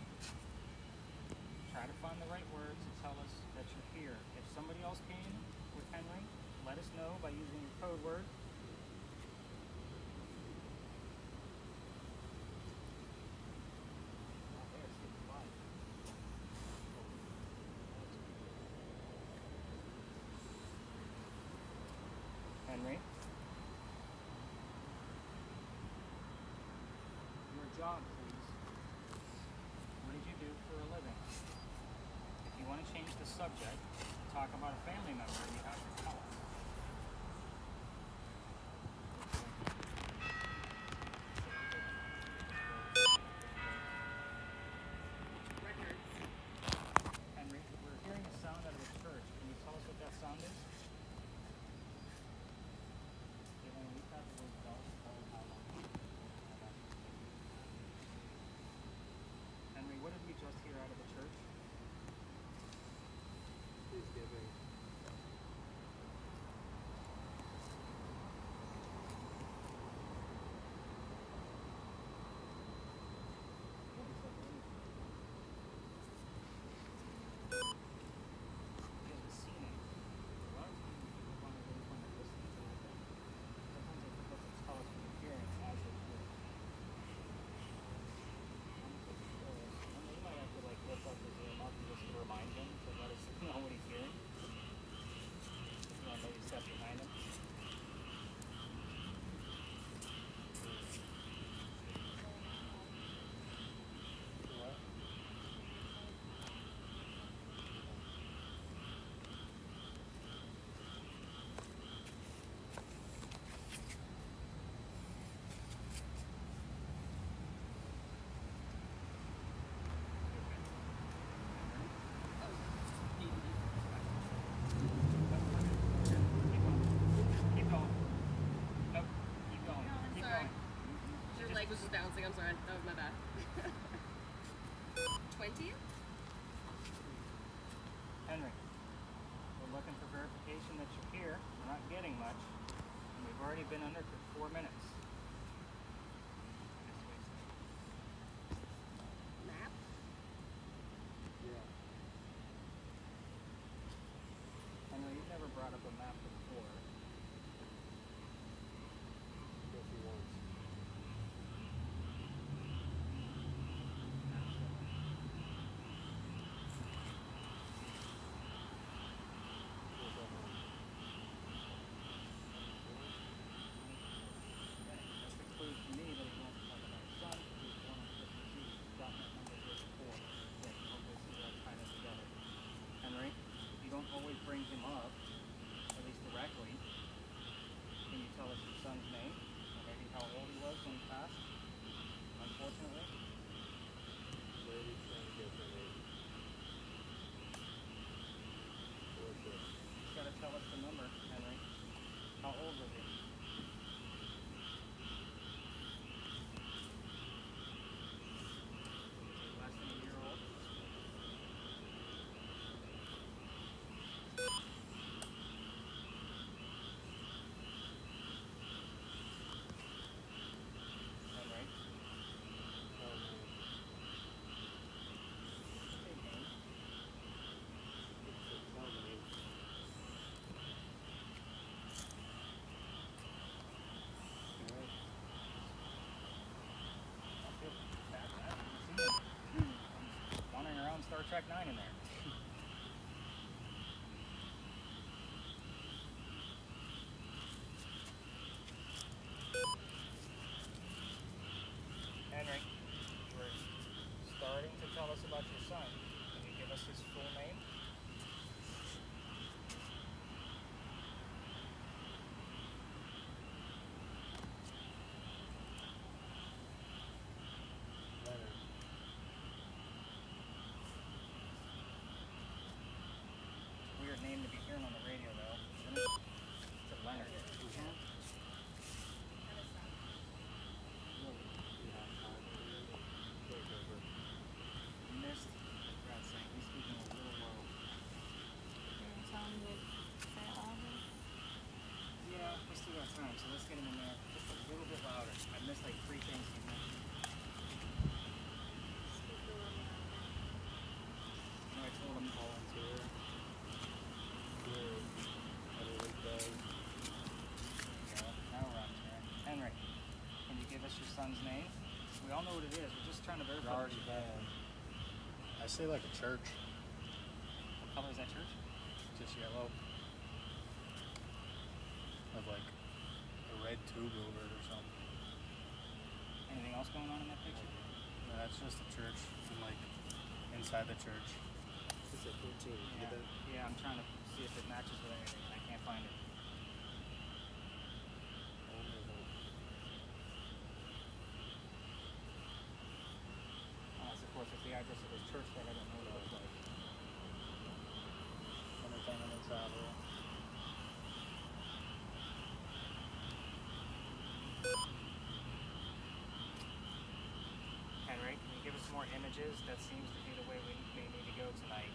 Try to find the right words to tell us that you're here. If somebody else came with Henry, let us know by using your code word. Henry? Your job, please. What did you do for a living? If you want to change the the subject, talk about a family member, and you have to tell us. Records. Henry, we're hearing a sound out of the church. Can you tell us what that sound is? Henry, what did we just hear out of the church? Please giving. He hasn't seen it. A lot of times people want to really want to listen to it. Sometimes they forget to tell us what they're hearing as they hear it. They might have to like lift up his earmuff just to remind him to let us know what he's hearing. You know, maybe step behind him. Keep going. Nope. Keep going. No, I'm Keep sorry. going. Your leg was just bouncing. I'm sorry. That was my bad. 20? Henry, we're looking for verification that you're here. We're not getting much. And we've already been under for 4 minutes. Map? Yeah. Henry, you've never brought up a map before. Yes, he wants. That's the clue to me that he wants to talk about his son. He's born on Christmas Eve. He's gotten that number here before. Yeah, you hopefully see that tie that together. Henry, you don't always bring him up, at least directly. Can you tell us your son's name? Or maybe how old he was when he passed? Unfortunately. Lady trying to get the name. What's this? He's got to tell us the number, Henry. How old was he? Less than a year old? Henry? Big name. Tell me. I feel bad for that. You see him. I'm wandering around Star Trek 9 in there. Henry, we're starting to tell us about your son. Can you give us his full name? Leonard. Weird name to be hearing on the radio, though, isn't it? It's a Leonard. Missed. God's sake, he's speaking a little low. Yeah, we still got time, so let's get him in there just a little bit louder. I missed like 3 things he mentioned. You know, I told him Volunteer. Good. Every day. now we're on track. Henry, can you give us your son's name? We all know what it is. We're just trying to verify. Already been. I say like a church. What color is that church? Just yellow. With like a red tube over it or something. Anything else going on in that picture? No, that's just a church and like inside the church. It's at 14. You Yeah, get that? yeah, I'm trying to see if it matches with anything. I can't find it. Unless, of course, it's the address of this church that I don't know what it looks like. Entertainment and travel. Henry, can you give us some more images? That seems to be the way we may need to go tonight.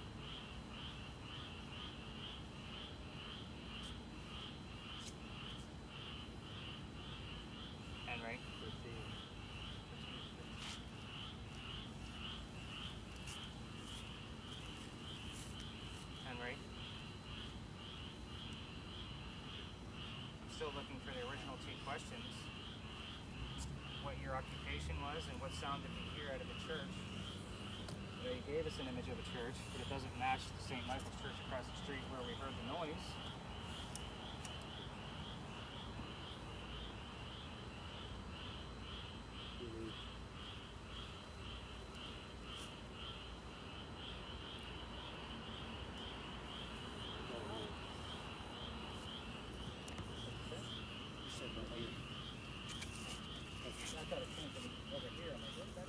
Henry? 15. Henry? I'm still looking for the original two questions. What your occupation was and what sound did you hear out of the church. You gave us an image of a church, but it doesn't match the St. Michael's Church across the street where we heard the noise. I thought it came from over here. I'm like, what is that?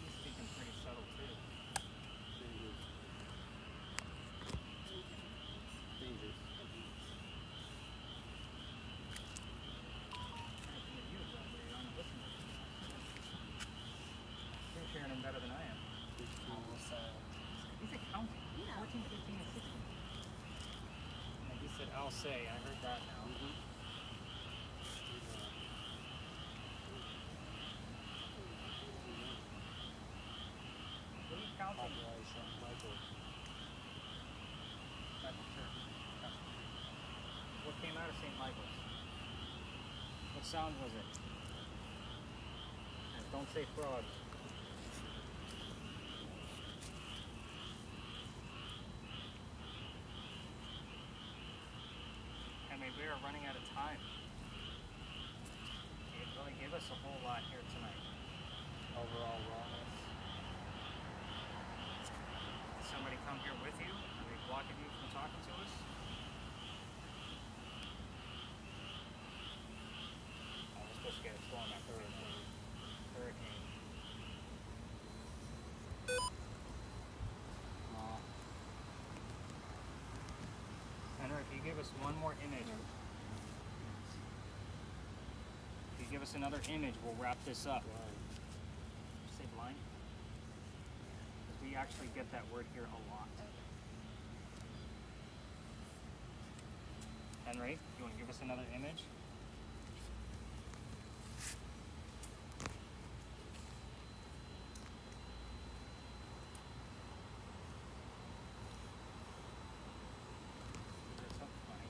He's speaking pretty subtle too. Dangerous. You're hearing him better than I am. Almost, He said counting. 14, 15, and 16. And he said, I'll say. I heard that now. What are you counting? population, Michael. Michael Church. What came out of St. Michael's? What sound was it? And don't say frogs. I mean, we are running out of time. You didn't really give us a whole lot here tonight. Overall rawness. Did somebody come here with you? Are they blocking you from talking to us? Oh, we're supposed to get a storm after hurricane. Henry, if you give us one more image, if you give us another image, we'll wrap this up. Did you say blind? We actually get that word here a lot. Henry, you want to give us another image? That's something funny.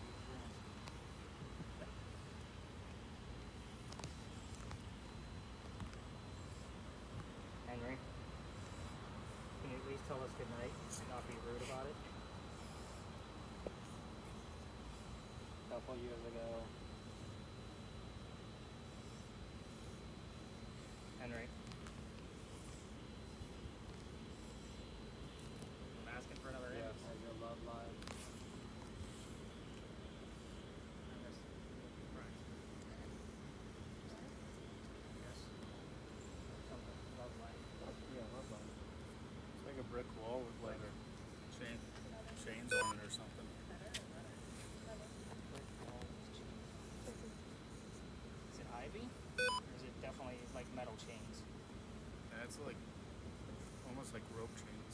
Henry, can you at least tell us goodnight and not be rude about it? A couple years ago. Henry. I'm asking for another Yes. image. As your love life. Yes. Something. Love life. Yeah, love life. It's like a brick wall with like chains on it or something. Is it ivy? Or is it definitely like metal chains? And it's like almost like rope chains,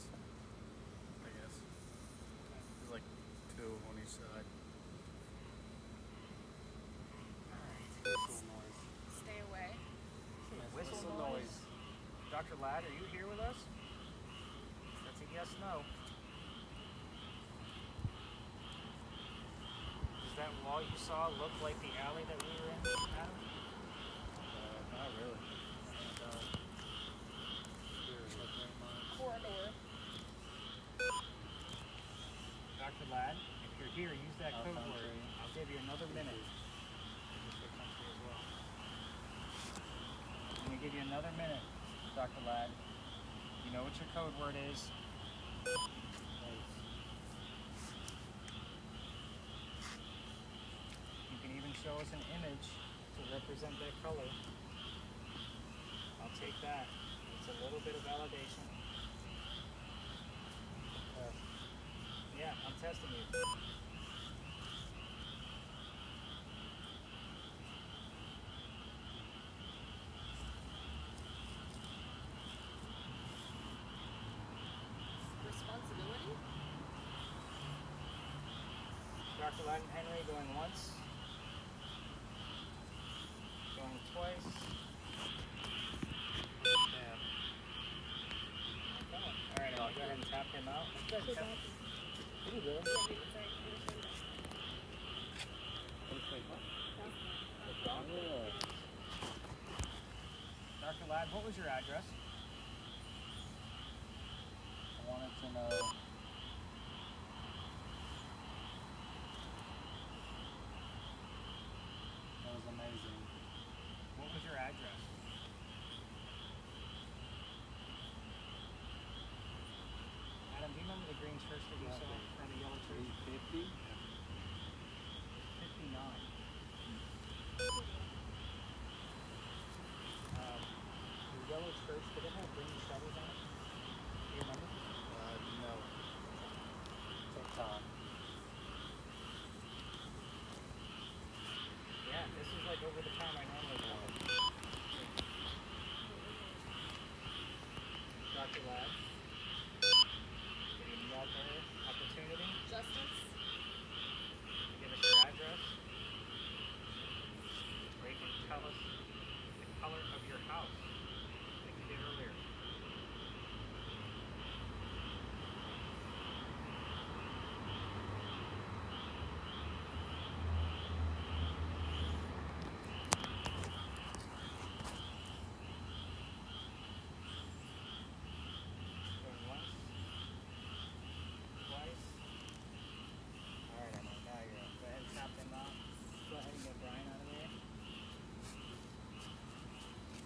I guess. There's like two on each side. Whistle noise. Stay away. Whistle noise. Dr. Ladd, are you here with us? That's a yes, no. Does that wall you saw look like the alley that we were in, Adam? Not really. Corridor. Dr. Ladd, if you're here, use that Our code country. word. I'll give you another minute. Just say country as well. I'm going to give you another minute, Dr. Ladd. You know what your code word is. You can even show us an image to represent that color. I'll take that. It's a little bit of validation. Yeah, I'm testing you. Responsibility? Dr. Latin Henry going once. Going twice. Yeah. Alright, I'll go ahead and tap him out. Let's go ahead and tap him. Here you go. Dr. Ladd, what was your address? I wanted to know. That was amazing. What was your address? Adam, do you remember the green church that you saw? Or the yellow church? 350. 59. The yellow church, did it have green shutters on it? Do you remember? No. Take time. Yeah, this is like over the time I normally go. Dr. Ladd, giving you another opportunity Justice? to give us your address, or you can tell us the color of your house, like you did earlier. Going once, twice. Alright, Emma, now you're up. Go ahead and tap them out. Go ahead and get Brian out of there.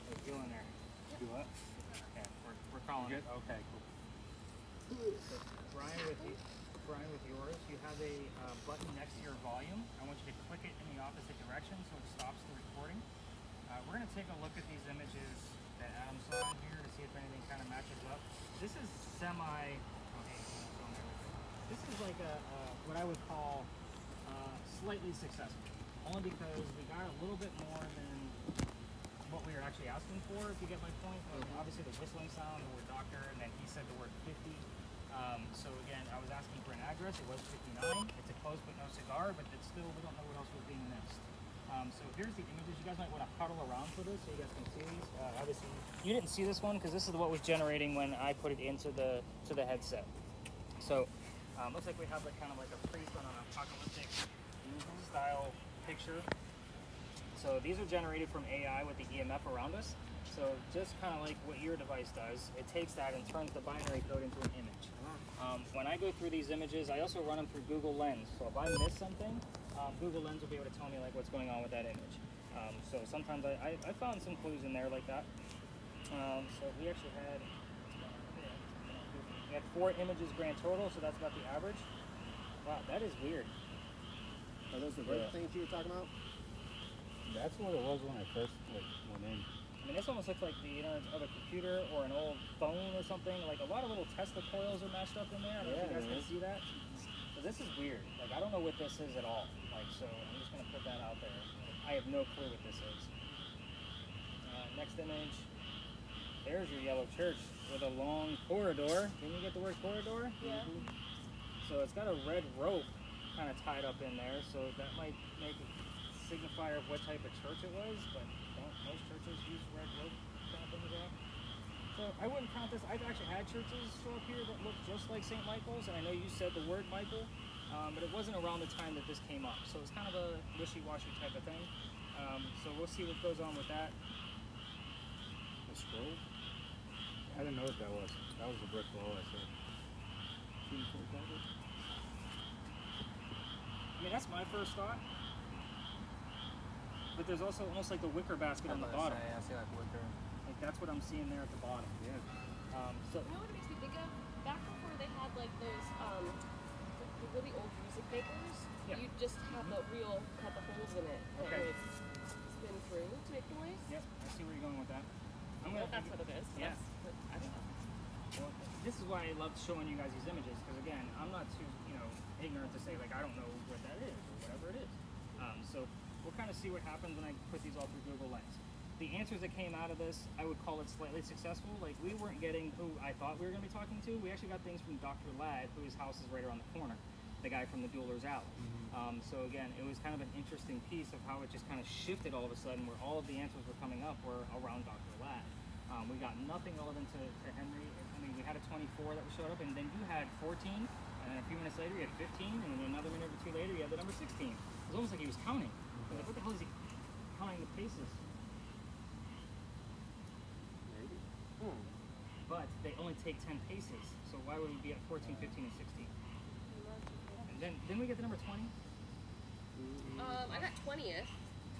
How you doing there? Do what? Okay, we're calling it. Okay, cool. So Brian, with yours, you have a button next to your volume. I want you to click it in the opposite direction so it stops the recording. We're going to take a look at these images that Adam saw in here to see if anything kind of matches up. This is this is like what I would call slightly successful. Only because we got a little bit more than what we were actually asking for, if you get my point. Obviously the whistling sound, the word doctor, and then he said the word 50. So again, I was asking for an address. It was 59. It's a close but no cigar, but it's still, we don't know what else was being missed. So here's the images. You guys might want to huddle around for this so you guys can see these. Obviously, you didn't see this one because this is what was generating when I put it into the headset. So looks like we have like kind of like a priest on an apocalyptic style picture. So these are generated from AI with the EMF around us. So just kind of like what your device does, it takes that and turns the binary code into an image. When I go through these images, I also run them through Google Lens. So if I miss something, Google Lens will be able to tell me like what's going on with that image. So sometimes I found some clues in there like that. So we actually had, we had 4 images grand total, so that's about the average. Wow, that is weird. Are those the red things you were talking about? That's what it was when I first went in. I mean, this almost looks like the innards of a computer or an old phone or something. Like a lot of little Tesla coils are mashed up in there. I don't know if you guys can see that. So this is weird. Like I don't know what this is at all. Like so, I'm just gonna put that out there. I have no clue what this is. Next image. There's your yellow church with a long corridor. Can you get the word corridor? Yeah. So it's got a red rope kind of tied up in there. So that might make a signifier of what type of church it was, but most churches use red rope kind of thing as well. So I wouldn't count this. I've actually had churches show up here that look just like St. Michael's, and I know you said the word Michael, but it wasn't around the time that this came up. So it's kind of a wishy-washy type of thing. So we'll see what goes on with that. The scroll? I didn't know what that was. That was the brick wall I said. I mean, that's my first thought. But there's also almost like the wicker basket on the bottom. I see like wicker. Like that's what I'm seeing there at the bottom. Yeah. So You know what it makes me think of? back before they had like those the really old music makers, Yeah. you just have the reel cut the holes in it that Okay. would spin through type noise. Yep, I see where you're going with that. I'm Well, gonna that's what it is. Yeah. I don't know. Well, this is why I love showing you guys these images, because again, I'm not too, ignorant to say like I don't know what that is or whatever it is. So we'll kind of see what happens when I put these all through Google Lens. The answers that came out of this, I would call it slightly successful. Like we weren't getting who I thought we were going to be talking to. We actually got things from Dr. Ladd, whose house is right around the corner, the guy from the Duelers Alley. So again, it was kind of an interesting piece of how it just kind of shifted all of a sudden, where all of the answers were coming up were around Dr. Ladd. We got nothing relevant to Henry. I mean, we had a 24 that showed up, and then you had 14, and then a few minutes later you had 15, and then another minute or two later you had the number 16. It was almost like he was counting. I was like, what the hell is he counting the paces? Maybe. But they only take 10 paces, so why would we be at 14, 15, and 16? And then we get the number 20? I got 20th.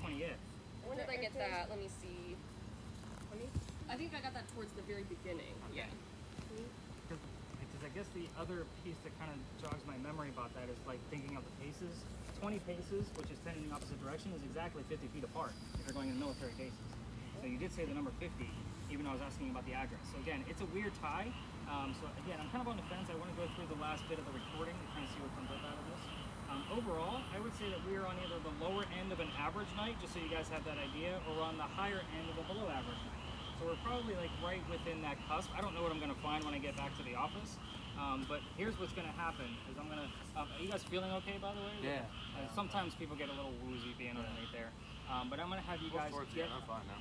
20th. When did I get that? Let me see. 20? I think I got that towards the very beginning. Okay. Yeah. Because I guess the other piece that kind of jogs my memory about that is like thinking of the paces. 20 paces, which is 10 in the opposite direction, is exactly 50 feet apart if you're going in military cases. So you did say the number 50, even though I was asking about the address. So again, it's a weird tie. So again, I'm kind of on the fence. I want to go through the last bit of the recording to kind of see what comes up out of this. Overall, I would say that we are on either the lower end of an average night, just so you guys have that idea, or on the higher end of a below average night. So we're probably like right within that cusp. I don't know what I'm going to find when I get back to the office. But here's what's going to happen is I'm going to, are you guys feeling okay, by the way? Yeah. Sometimes people get a little woozy being underneath there. But I'm going to have you guys get, I'm fine now.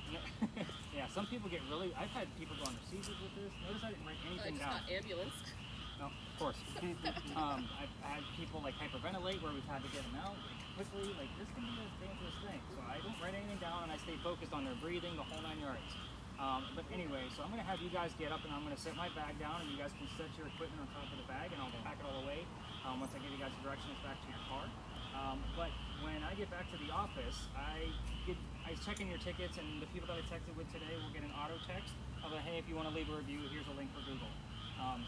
yeah, some people get really, I've had people go under seizures with this. Notice I didn't write I anything just down. got ambulance. No, of course. I've had people like hyperventilate where we've had to get them out quickly. Like this can be a dangerous thing. So I don't write anything down and I stay focused on their breathing, the whole 9 yards. But anyway, so I'm going to have you guys get up and I'm going to set my bag down and you guys can set your equipment on top of the bag and I'll pack it all away once I give you guys the directions back to your car. But when I get back to the office, I check in your tickets and the people that I texted with today will get an auto text of a, hey, if you want to leave a review, here's a link for Google.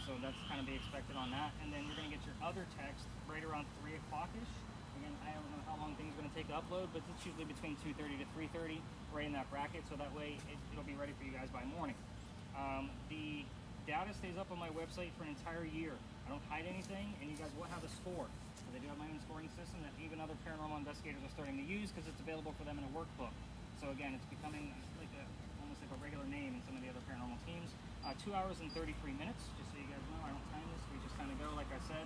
So that's kind of be expected on that. And then you're going to get your other text right around 3 o'clock-ish. Again, I don't know how long things are going to take to upload, but it's usually between 2:30 to 3:30, right in that bracket, so that way it'll be ready for you guys by morning. The data stays up on my website for an entire year. I don't hide anything, and you guys will have a score. So they do have my own scoring system that even other paranormal investigators are starting to use because it's available for them in a workbook. So again, it's becoming like almost like a regular name in some of the other paranormal teams. 2 hours and 33 minutes, just so you guys know. I don't time this, we just kind of go, like I said.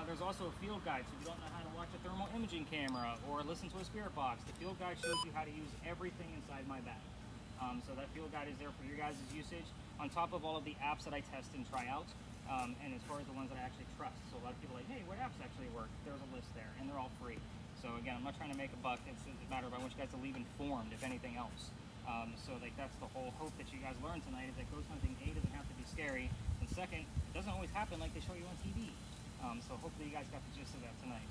There's also a field guide, so if you don't know how to watch a thermal imaging camera or listen to a spirit box, the field guide shows you how to use everything inside my bag. So that field guide is there for your guys' usage, on top of all of the apps that I test and try out, and as far as the ones that I actually trust. So a lot of people are like, hey, what apps actually work? There's a list there, and they're all free. So again, I'm not trying to make a buck, it's a matter of I want you guys to leave informed, if anything else. So like that's the whole hope that you guys learn tonight, is that ghost hunting, A, doesn't have to be scary, and second, it doesn't always happen like they show you on TV. So hopefully you guys got the gist of that tonight.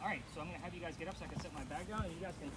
Alright, so I'm going to have you guys get up so I can set my bag down and you guys can